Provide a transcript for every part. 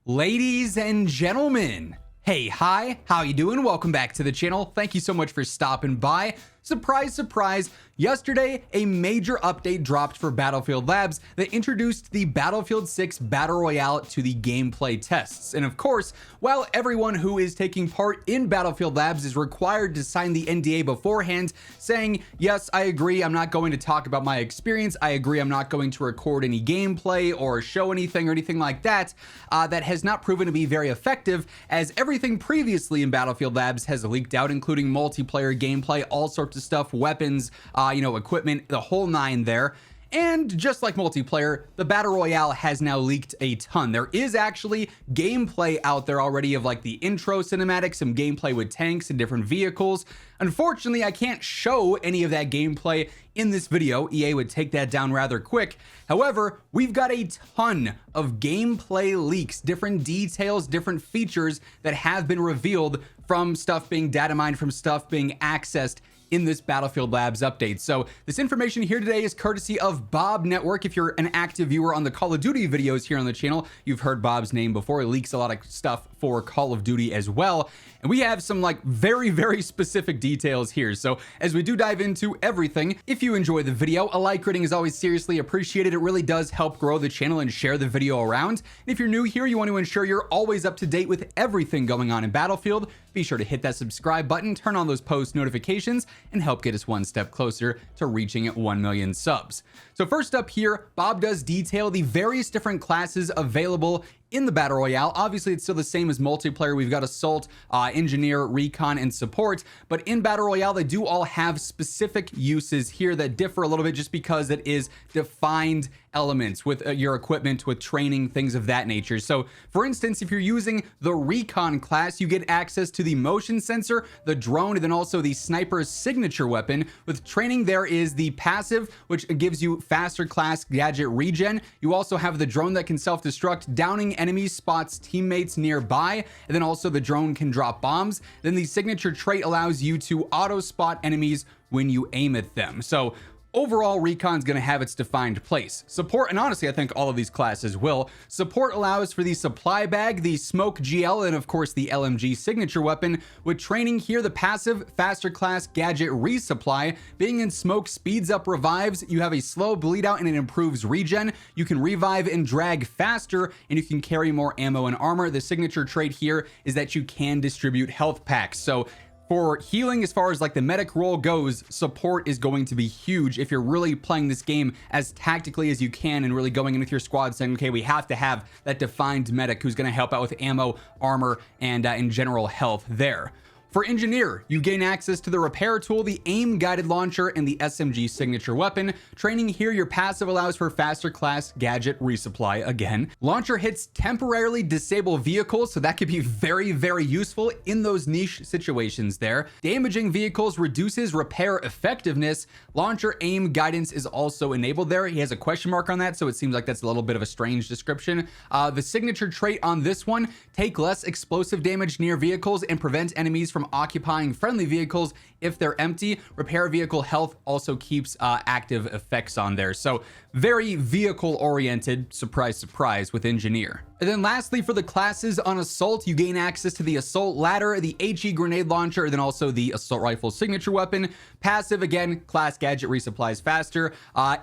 Ladies and gentlemen, hey, hi, how you doing? Welcome back to the channel. Thank you so much for stopping by. Surprise, surprise, yesterday a major update dropped for Battlefield Labs that introduced the Battlefield 6 Battle Royale to the gameplay tests. And of course, while everyone who is taking part in Battlefield Labs is required to sign the NDA beforehand, saying, yes, I agree, I'm not going to talk about my experience, I agree I'm not going to record any gameplay or show anything or anything like that, that has not proven to be very effective, as everything previously in Battlefield Labs has leaked out, including multiplayer gameplay, all sorts of stuff, weapons, equipment, the whole nine there. And just like multiplayer, the Battle Royale has now leaked a ton. There is actually gameplay out there already of like the intro cinematic, some gameplay with tanks and different vehicles. Unfortunately, I can't show any of that gameplay in this video. EA would take that down rather quick. However, we've got a ton of gameplay leaks, different details, different features that have been revealed from stuff being data mined, from stuff being accessed in this Battlefield Labs update. So this information here today is courtesy of Bob Network. If you're an active viewer on the Call of Duty videos here on the channel, you've heard Bob's name before. He leaks a lot of stuff for Call of Duty as well. And we have some like very, very specific details here. So as we do dive into everything, if you enjoy the video, a like rating is always seriously appreciated. It really does help grow the channel and share the video around. And if you're new here, you want to ensure you're always up to date with everything going on in Battlefield, be sure to hit that subscribe button, turn on those post notifications, and help get us one step closer to reaching 1 million subs. So first up here, Bob does detail the various different classes available in the Battle Royale. Obviously, it's still the same as multiplayer. We've got Assault, Engineer, Recon, and Support. But in Battle Royale, they do all have specific uses here that differ a little bit just because it is defined elements with your equipment, with training, things of that nature. So, for instance, if you're using the Recon class, you get access to the motion sensor, the drone, and then also the sniper's signature weapon. With training, there is the passive, which gives you faster class gadget regen. You also have the drone that can self-destruct, downing enemies, spots teammates nearby, and then also the drone can drop bombs. Then the signature trait allows you to auto spot enemies when you aim at them. So overall, Recon's going to have its defined place. Support, and honestly, I think all of these classes will. Support allows for the supply bag, the smoke GL, and of course the LMG signature weapon. With training here, the passive, faster class gadget resupply. Being in smoke speeds up revives. You have a slow bleed out and it improves regen. You can revive and drag faster, and you can carry more ammo and armor. The signature trait here is that you can distribute health packs. So for healing, as far as like the medic role goes, support is going to be huge if you're really playing this game as tactically as you can and really going in with your squad saying, okay, we have to have that defined medic who's going to help out with ammo, armor, and in general health there. For Engineer, you gain access to the repair tool, the aim guided launcher, and the SMG signature weapon. Training here, your passive allows for faster class gadget resupply again. Launcher hits temporarily disable vehicles, so that could be very, very useful in those niche situations there. Damaging vehicles reduces repair effectiveness. Launcher aim guidance is also enabled there. He has a question mark on that, so it seems like that's a little bit of a strange description. The signature trait on this one, take less explosive damage near vehicles and prevent enemies from occupying friendly vehicles if they're empty. Repair vehicle health also keeps active effects on there. So very vehicle oriented, surprise, surprise, with Engineer. And then lastly, for the classes on Assault, you gain access to the Assault Ladder, the HE grenade launcher, and then also the Assault Rifle signature weapon. Passive, again, class gadget resupplies faster.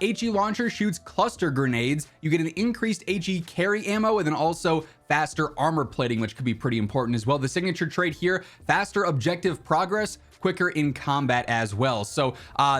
HE launcher shoots cluster grenades. You get an increased HE carry ammo, and then also faster armor plating, which could be pretty important as well. The signature trait here, faster objective progress, quicker in combat as well. So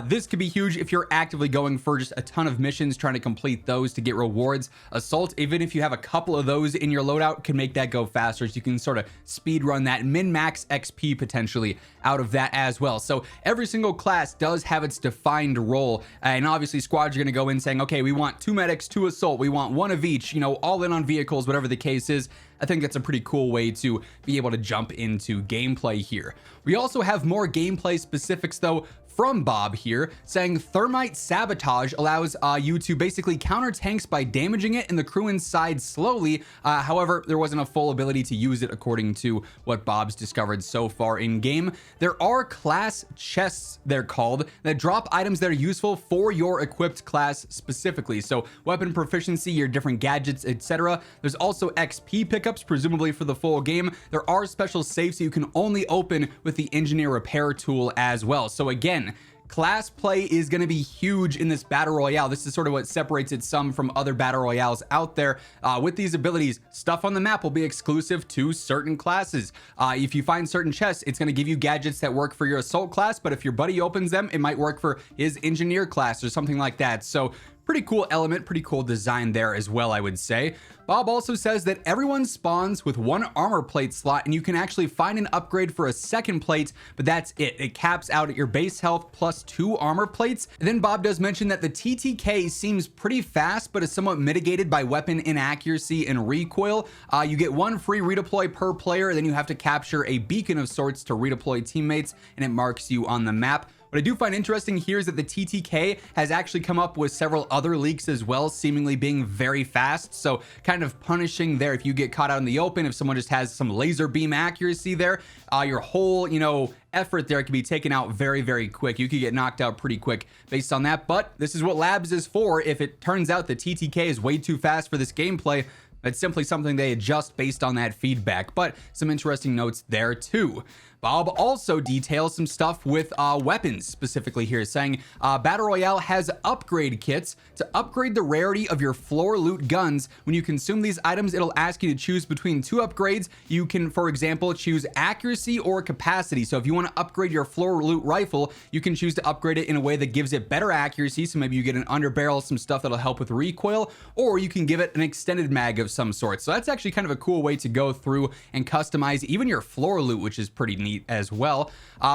this could be huge if you're actively going for just a ton of missions, trying to complete those to get rewards. Assault, even if you have a couple of those in your loadout, can make that go faster, so you can sort of speed run that min-max XP potentially out of that as well. So every single class does have its defined role, and obviously squads are going to go in saying, okay, we want 2 medics, 2 assault, we want 1 of each, all in on vehicles, whatever the case is. I think that's a pretty cool way to be able to jump into gameplay here. We also have more gameplay specifics though from Bob here, saying thermite sabotage allows you to basically counter tanks by damaging it and the crew inside slowly. However, there wasn't a full ability to use it according to what Bob's discovered so far in game. There are class chests, they're called, that drop items that are useful for your equipped class specifically. So weapon proficiency, your different gadgets, etc. There's also XP pickups, presumably for the full game. There are special safes that you can only open with the engineer repair tool as well. So again, class play is going to be huge in this battle royale. This is sort of what separates it some from other battle royales out there. With these abilities, stuff on the map will be exclusive to certain classes. If you find certain chests, it's going to give you gadgets that work for your assault class, but if your buddy opens them, it might work for his engineer class or something like that. So pretty cool element, pretty cool design there as well, I would say. Bob also says that everyone spawns with one armor plate slot, and you can actually find an upgrade for a second plate, but that's it. It caps out at your base health plus 2 armor plates. And then Bob does mention that the TTK seems pretty fast, but is somewhat mitigated by weapon inaccuracy and recoil. You get 1 free redeploy per player, then you have to capture a beacon of sorts to redeploy teammates, and it marks you on the map. What I do find interesting here is that the TTK has actually come up with several other leaks as well, seemingly being very fast. So kind of punishing there if you get caught out in the open, if someone just has some laser beam accuracy there, your whole, effort there can be taken out very, very quick. You could get knocked out pretty quick based on that. But this is what Labs is for. If it turns out the TTK is way too fast for this gameplay, it's simply something they adjust based on that feedback. But some interesting notes there too. Bob also details some stuff with weapons specifically here, saying Battle Royale has upgrade kits to upgrade the rarity of your floor loot guns. When you consume these items, it'll ask you to choose between 2 upgrades. You can, for example, choose accuracy or capacity. So if you want to upgrade your floor loot rifle, you can choose to upgrade it in a way that gives it better accuracy. So maybe you get an underbarrel, some stuff that'll help with recoil, or you can give it an extended mag of some sort. So that's actually kind of a cool way to go through and customize even your floor loot, which is pretty neat as well.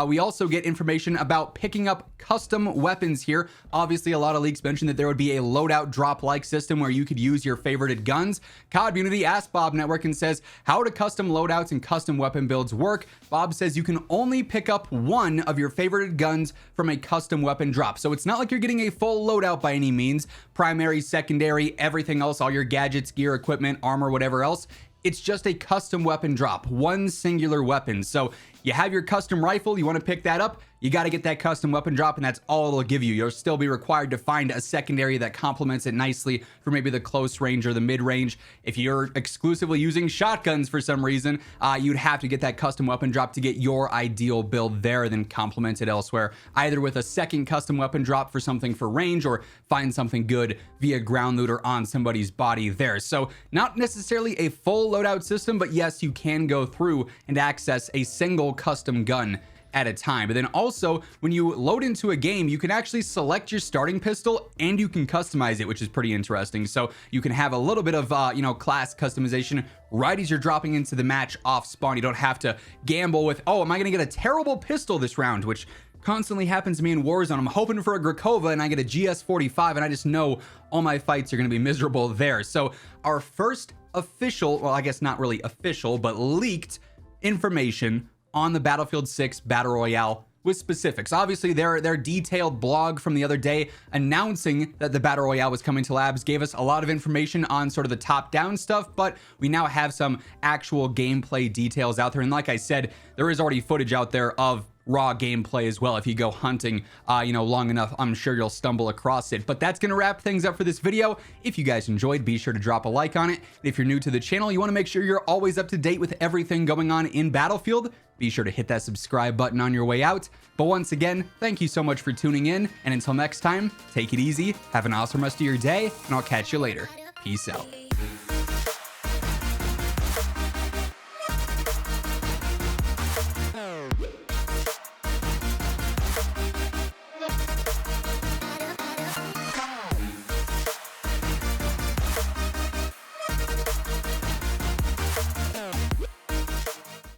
We also get information about picking up custom weapons here. Obviously, a lot of leaks mentioned that there would be a loadout drop-like system where you could use your favorited guns. COD Unity asked Bob Network and says, how do custom loadouts and custom weapon builds work? Bob says you can only pick up 1 of your favorited guns from a custom weapon drop. So it's not like you're getting a full loadout by any means. Primary, secondary, everything else, all your gadgets, gear, equipment, armor, whatever else. It's just a custom weapon drop, 1 singular weapon. So you have your custom rifle, you want to pick that up, you got to get that custom weapon drop, and that's all it'll give you. You'll still be required to find a secondary that complements it nicely for maybe the close range or the mid range. If you're exclusively using shotguns for some reason, you'd have to get that custom weapon drop to get your ideal build there, then complement it elsewhere, either with a second custom weapon drop for something for range, or find something good via ground loot or on somebody's body there. So not necessarily a full loadout system, but yes, you can go through and access a single custom gun at a time. But then also, when you load into a game, you can actually select your starting pistol and you can customize it, which is pretty interesting. So you can have a little bit of class customization right as you're dropping into the match off spawn. You don't have to gamble with, oh, am I gonna get a terrible pistol this round, which constantly happens to me in Warzone. I'm hoping for a Grakova and I get a GS45, and I just know all my fights are going to be miserable there. So our first official, well, I guess not really official, but leaked information on the Battlefield 6 Battle Royale with specifics. Obviously, their detailed blog from the other day announcing that the Battle Royale was coming to Labs gave us a lot of information on sort of the top-down stuff, but we now have some actual gameplay details out there. And like I said, there is already footage out there of raw gameplay as well. If you go hunting long enough, I'm sure you'll stumble across it. But that's gonna wrap things up for this video. If you guys enjoyed, be sure to drop a like on it. If you're new to the channel, you want to make sure you're always up to date with everything going on in Battlefield, be sure to hit that subscribe button on your way out. But once again, thank you so much for tuning in, and until next time, take it easy, have an awesome rest of your day, and I'll catch you later. Peace out.